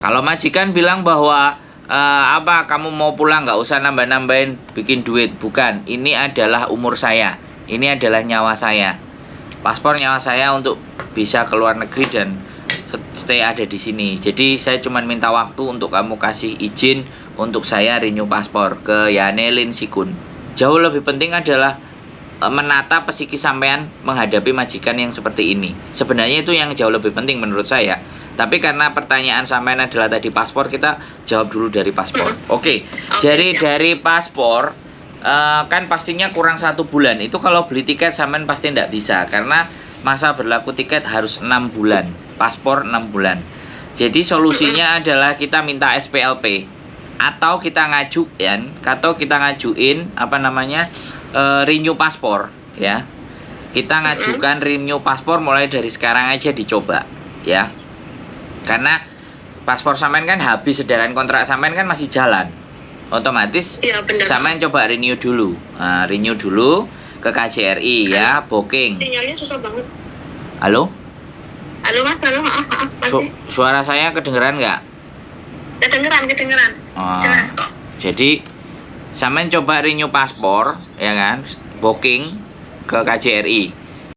Kalau majikan bilang bahwa apa kamu mau pulang nggak usah nambah-nambahin bikin duit, bukan. Ini adalah umur saya, ini adalah nyawa saya. Paspor nyawa saya untuk bisa keluar negeri dan stay ada di sini. Jadi saya cuma minta waktu untuk kamu kasih izin untuk saya renew paspor ke Yanelin Sikun. Jauh lebih penting adalah menata psikis sampean menghadapi majikan yang seperti ini. Sebenarnya itu yang jauh lebih penting menurut saya. Tapi karena pertanyaan sampean adalah tadi paspor, kita jawab dulu dari paspor. Oke. Jadi dari paspor kan pastinya kurang 1 bulan. Itu kalau beli tiket sampean pasti tidak bisa karena masa berlaku tiket harus 6 bulan. Paspor 6 bulan. Jadi solusinya adalah kita minta SPLP atau kita ngajuin apa namanya renew paspor ya. Kita ngajukan renew paspor mulai dari sekarang aja dicoba ya. Karena paspor sampean kan habis, sedangkan kontrak sampean kan masih jalan. Otomatis sampean coba renew dulu. Nah, renew dulu ke KJRI ya, booking. Sinyalnya susah banget. Halo? Halo Mas, halo. Masih. Suara saya kedengeran nggak? Kedengeran. Jelas kok. Jadi sampean coba renew paspor ya kan, booking ke KJRI.